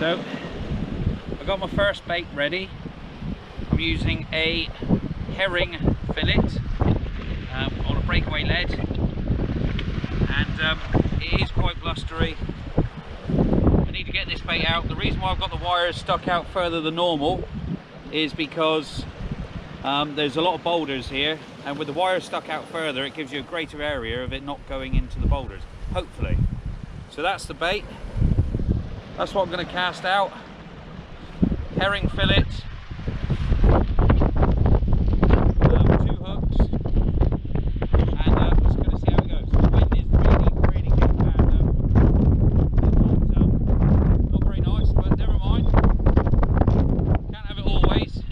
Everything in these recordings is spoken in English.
So I got my first bait ready. I'm using a herring fillet on a breakaway lead, and it is quite blustery. I need to get this bait out. The reason why I've got the wires stuck out further than normal is because there's a lot of boulders here, and with the wires stuck out further it gives you a greater area of it not going into the boulders, hopefully. So that's the bait. That's what I'm going to cast out. Herring fillet, 2 hooks, and I'm just going to see how it goes. The wind is really getting bad though. It's not very nice, but never mind. Can't have it always.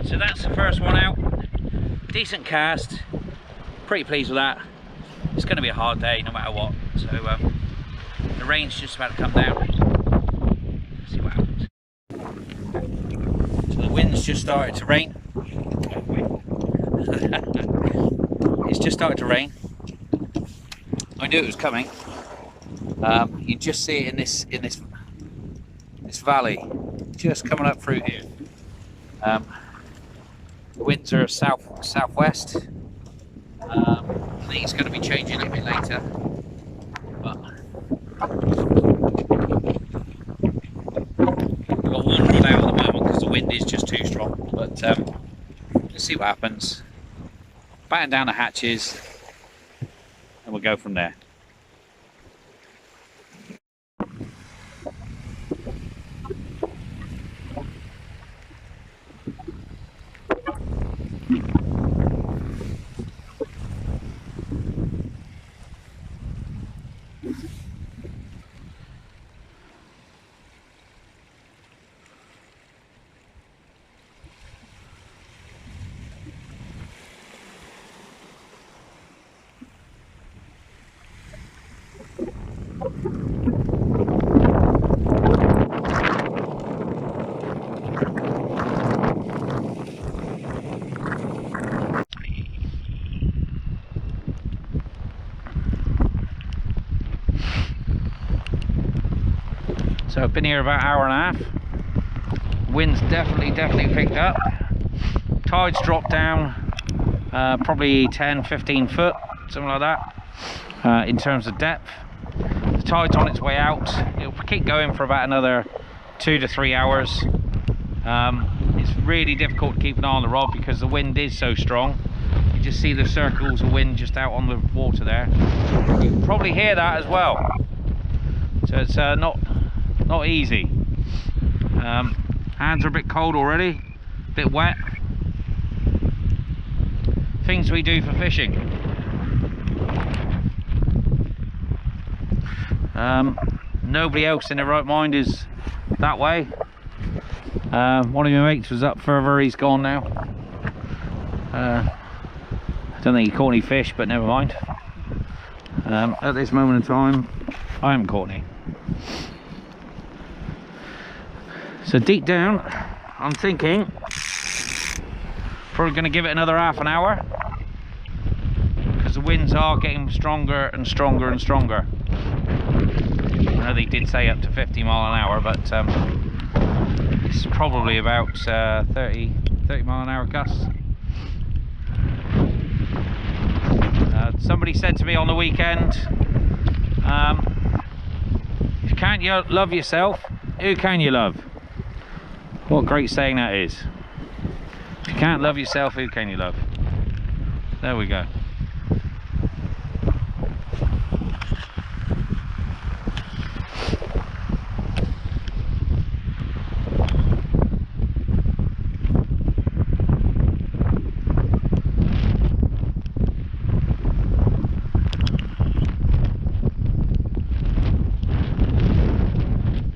So that's the first one out. Decent cast. Pretty pleased with that. It's going to be a hard day no matter what. So the rain's just about to come down. Let's see what happens. So the wind's just started to rain. It's just started to rain. I knew it was coming. You just see it in this valley, just coming up through here. The winds are southwest. I think it's going to be changing a bit later, but we've got one rod out at the moment because the wind is just too strong. But let's see what happens. Batten down the hatches, and we'll go from there. So I've been here about an hour and a half. Wind's definitely picked up. Tide's dropped down probably 10-15 foot, something like that, in terms of depth. The tide's on its way out. It'll keep going for about another 2 to 3 hours. It's really difficult to keep an eye on the rod because the wind is so strong. You just see the circles of wind just out on the water there. You can probably hear that as well. So it's not easy. Hands are a bit cold already, a bit wet. Things we do for fishing. Nobody else in their right mind is that way. One of my mates was up further, he's gone now. I don't think he caught any fish, but never mind. At this moment in time, I haven't caught any. So deep down, I'm thinking probably going to give it another half an hour because the winds are getting stronger and stronger and stronger. I know they did say up to 50 mile an hour, but it's probably about 30 mile an hour gusts. Somebody said to me on the weekend, if you can't love yourself, who can you love? What a great saying that is. If you can't love yourself, who can you love? There we go.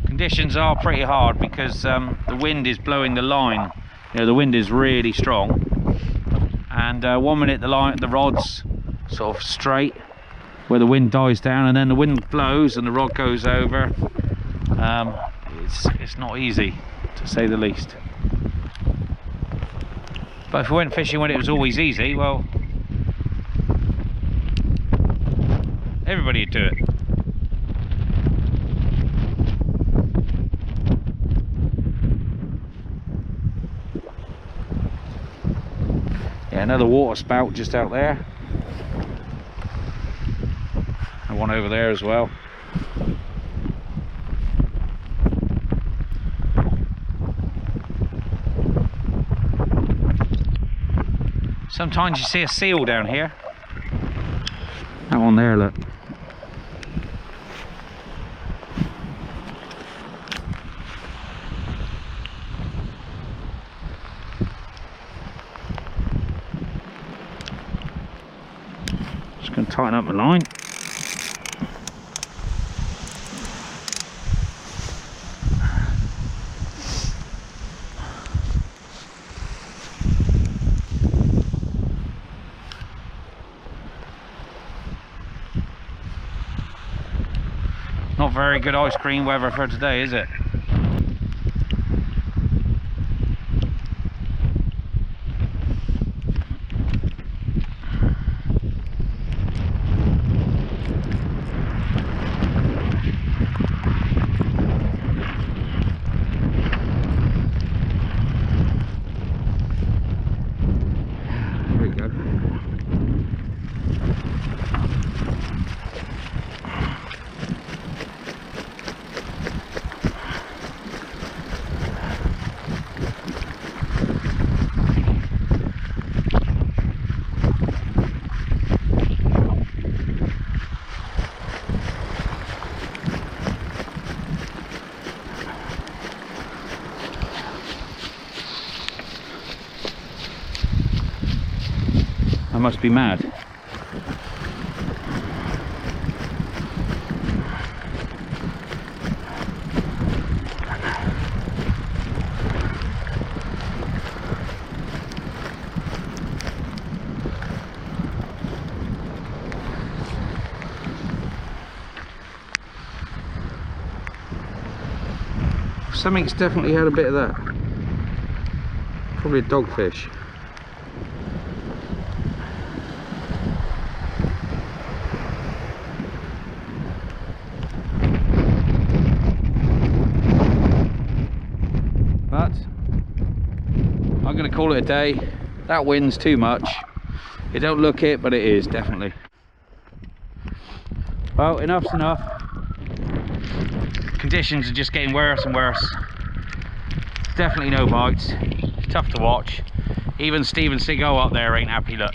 Conditions are pretty hard because the wind is blowing the line. You know, the wind is really strong, and 1 minute the rod's sort of straight where the wind dies down, and then the wind blows and the rod goes over. It's not easy, to say the least. But if we went fishing when it was always easy, well, everybody would do it. Yeah, another water spout just out there, and one over there as well. Sometimes you see a seal down here. That one there, look. Just going to tighten up the line. Not very good ice cream weather for today, is it? There we go. I must be mad. Something's definitely had a bit of that. Probably a dogfish. But I'm going to call it a day. That wind's too much. It don't look it, but it is definitely. Well, enough's enough. Conditions are just getting worse and worse. Definitely no bites. It's tough to watch. Even Steven Seagull up there ain't happy, look.